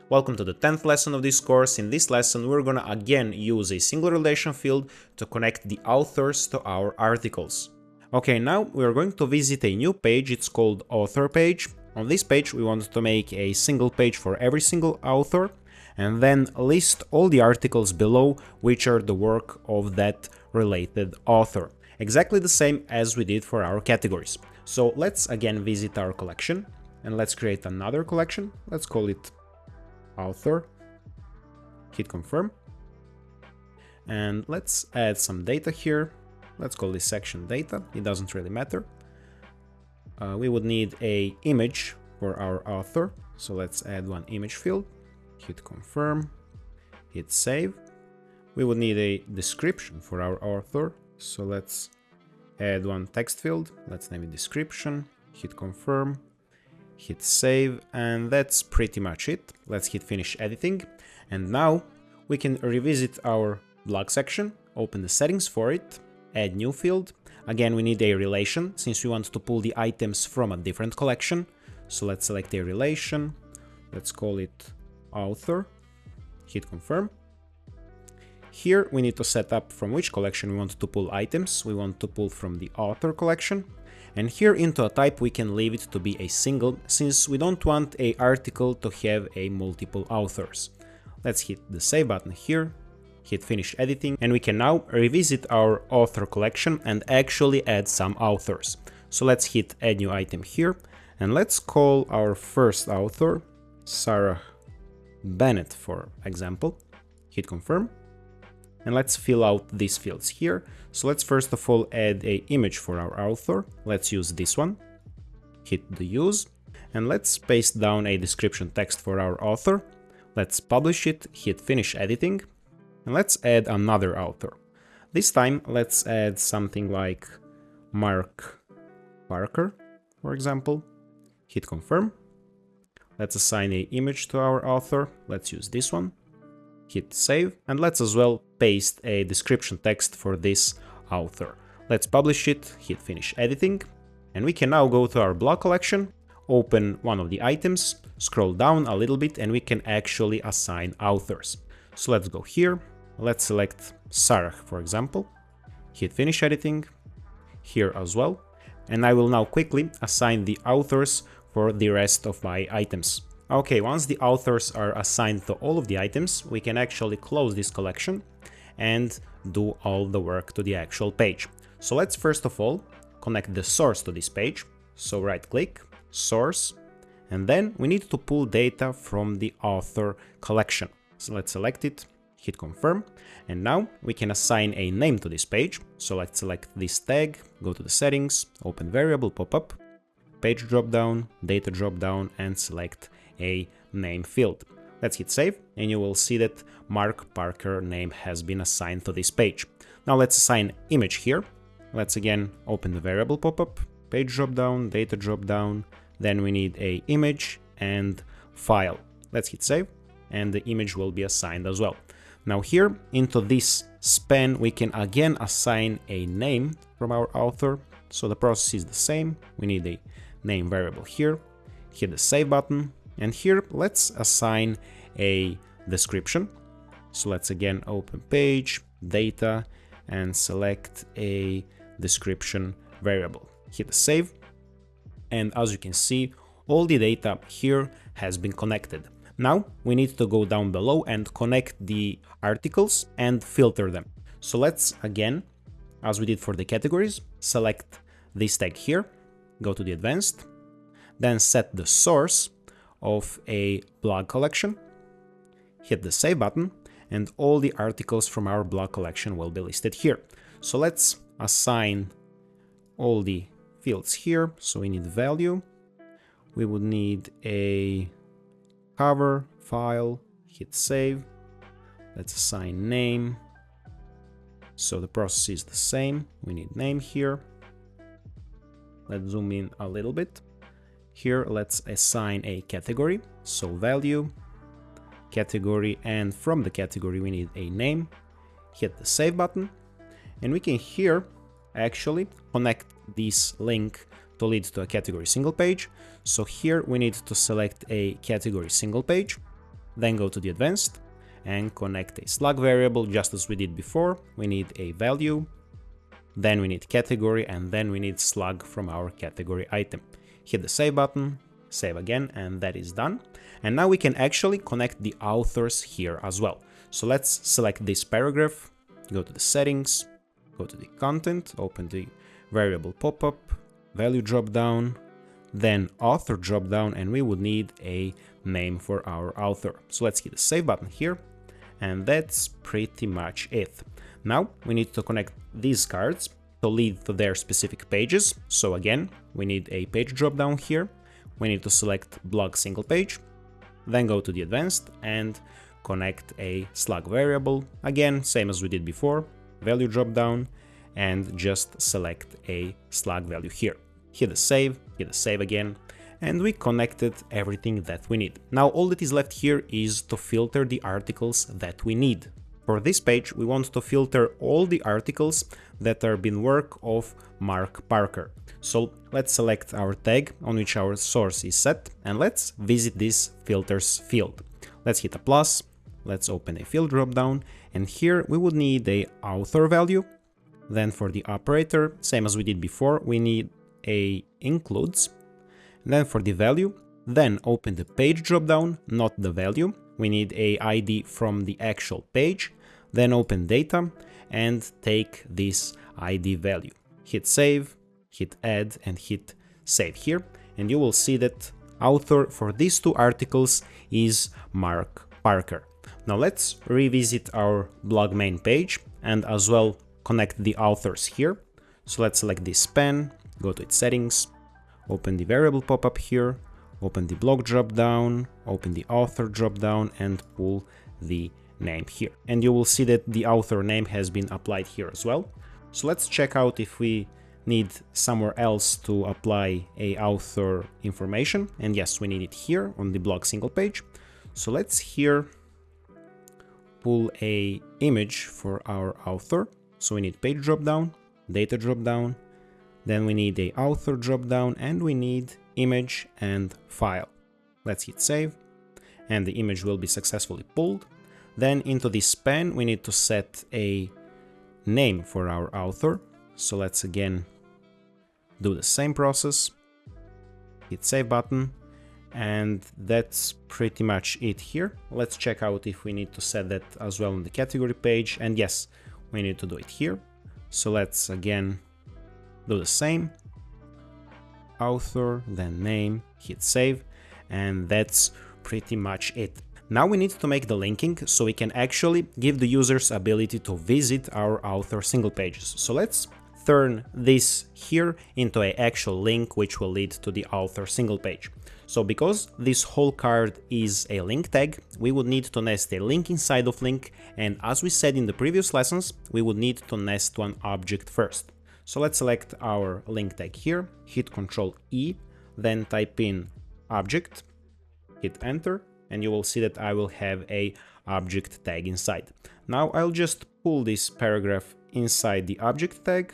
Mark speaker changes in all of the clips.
Speaker 1: Welcome to the 10th lesson of this course. In this lesson, we're gonna again use a single relation field to connect the authors to our articles. Okay, now we're going to visit a new page. It's called author page. On this page, we want to make a single page for every single author and then list all the articles below which are the work of that related author. Exactly the same as we did for our categories. So let's again visit our collection and let's create another collection. Let's call it author, hit confirm, and let's add some data here. Let's call this section data, it doesn't really matter. We would need a image for our author, so let's add one image field, hit confirm, hit save. We would need a description for our author, so let's add one text field, let's name it description, hit confirm, hit save, and that's pretty much it. Let's hit finish editing, and now we can revisit our blog section, open the settings for it, add new field. Again, we need a relation since we want to pull the items from a different collection. So let's select a relation, let's call it author, hit confirm. Here we need to set up from which collection we want to pull items. We want to pull from the author collection. And here into a type we can leave it to be a single, since we don't want an article to have a multiple authors. Let's hit the save button here, hit finish editing, and we can now revisit our author collection and actually add some authors. So let's hit add new item here, and let's call our first author Sarah Bennett, for example. Hit confirm. And let's fill out these fields here. So let's first of all add an image for our author. Let's use this one. Hit the use. And let's paste down a description text for our author. Let's publish it, hit finish editing. And let's add another author. This time let's add something like Mark Parker, for example. Hit confirm. Let's assign an image to our author. Let's use this one. Hit save, and let's as well paste a description text for this author. Let's publish it, hit finish editing, and we can now go to our blog collection, open one of the items, scroll down a little bit, and we can actually assign authors. So let's go here, let's select Sarah, for example, hit finish editing, here as well, and I will now quickly assign the authors for the rest of my items. Okay, once the authors are assigned to all of the items, we can actually close this collection and do all the work to the actual page. So let's first of all connect the source to this page. So right click, source, and then we need to pull data from the author collection. So let's select it, hit confirm, and now we can assign a name to this page. So let's select this tag, go to the settings, open variable pop-up, page dropdown, data dropdown, and select a name field. Let's hit save, and you will see that Mark Parker name has been assigned to this page. Now let's assign image here. Let's again open the variable pop-up, page dropdown, data dropdown, then we need a image and file. Let's hit save, and the image will be assigned as well. Now here into this span we can again assign a name from our author. So the process is the same. We need a name variable here, hit the save button, and here let's assign a description. So let's again open page, data, and select a description variable. Hit the save, and as you can see, all the data here has been connected. Now we need to go down below and connect the articles and filter them. So let's again, as we did for the categories, select this tag here, go to the advanced, then set the source of a blog collection, hit the save button, and all the articles from our blog collection will be listed here. So let's assign all the fields here. So we need value, we would need a cover file, hit save, let's assign name. So the process is the same, we need name here. Let's zoom in a little bit. Here, let's assign a category, so value, category, and from the category we need a name. Hit the save button, and we can here actually connect this link to lead to a category single page. So here we need to select a category single page, then go to the advanced and connect a slug variable just as we did before. We need a value, then we need category, and then we need slug from our category item. Hit the save button, save again, and that is done. And now we can actually connect the authors here as well. So let's select this paragraph, go to the settings, go to the content, open the variable pop-up, value dropdown, then author dropdown, and we would need a name for our author. So let's hit the save button here, and that's pretty much it. Now we need to connect these cards to lead to their specific pages. So again, we need a page dropdown here. We need to select blog single page, then go to the advanced and connect a slug variable. Again, same as we did before, value dropdown, and just select a slug value here. Hit the save again, and we connected everything that we need. Now all that is left here is to filter the articles that we need. For this page, we want to filter all the articles that are been work of Mark Parker. So let's select our tag on which our source is set, and let's visit this filters field. Let's hit a plus, let's open a field dropdown, and here we would need a author value. Then for the operator, same as we did before, we need a includes. Then for the value, then open the page dropdown, not the value. We need a ID from the actual page. Then open data and take this ID value. Hit save, hit add, and hit save here. And you will see that author for these two articles is Mark Parker. Now let's revisit our blog main page and as well connect the authors here. So let's select this span, go to its settings, open the variable pop-up here, open the blog dropdown, open the author dropdown, and pull the name here. And you will see that the author name has been applied here as well. So let's check out if we need somewhere else to apply a author information. And yes, we need it here on the blog single page. So let's here pull a image for our author. So we need page dropdown, data dropdown, then we need a author dropdown, and we need image and file. Let's hit save, and the image will be successfully pulled. Then into this span, we need to set a name for our author. So let's again do the same process, hit save button, and that's pretty much it here. Let's check out if we need to set that as well on the category page, and yes, we need to do it here. So let's again do the same, author, then name, hit save, and that's pretty much it. Now we need to make the linking so we can actually give the users ability to visit our author single pages. So let's turn this here into an actual link which will lead to the author single page. So because this whole card is a link tag, we would need to nest a link inside of link, and as we said in the previous lessons, we would need to nest one object first. So let's select our link tag here, hit Ctrl E, then type in object, hit enter, and you will see that I will have a object tag inside. Now I'll just pull this paragraph inside the object tag,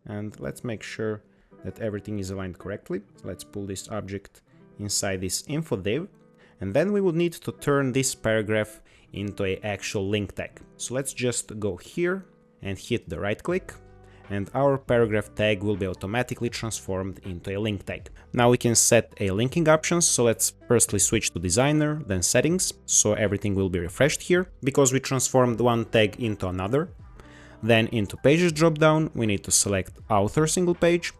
Speaker 1: and let's make sure that everything is aligned correctly. Let's pull this object inside this info div, and then we will need to turn this paragraph into an actual link tag. So let's just go here and hit the right click, and our paragraph tag will be automatically transformed into a link tag. Now we can set a linking options, so let's firstly switch to designer, then settings, so everything will be refreshed here, because we transformed one tag into another. Then into pages dropdown, we need to select author single page,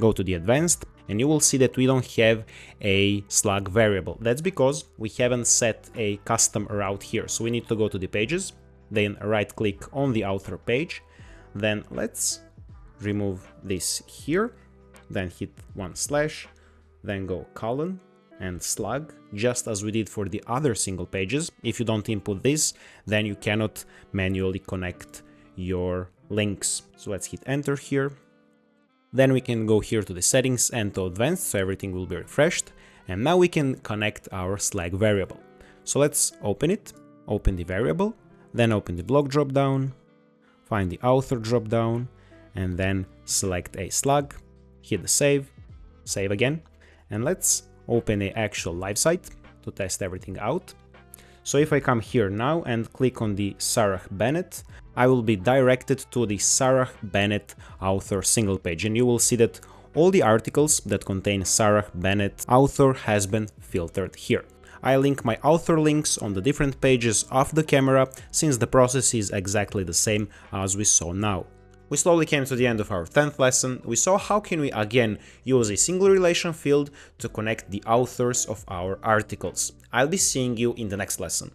Speaker 1: go to the advanced, and you will see that we don't have a slug variable. That's because we haven't set a custom route here, so we need to go to the pages, then right click on the author page. Then let's remove this here, then hit /, then go colon and slug, just as we did for the other single pages. If you don't input this, then you cannot manually connect your links. So let's hit enter here. Then we can go here to the settings and to advanced, so everything will be refreshed. And now we can connect our slug variable. So let's open it, open the variable, then open the blog dropdown, find the author dropdown, and then select a slug, hit the save, save again, and let's open an actual live site to test everything out. So if I come here now and click on the Sarah Bennett, I will be directed to the Sarah Bennett author single page, and you will see that all the articles that contain Sarah Bennett author has been filtered here. I link my author links on the different pages of the camera, since the process is exactly the same as we saw now. We slowly came to the end of our 10th lesson. We saw how can we again use a single relation field to connect the authors of our articles. I'll be seeing you in the next lesson.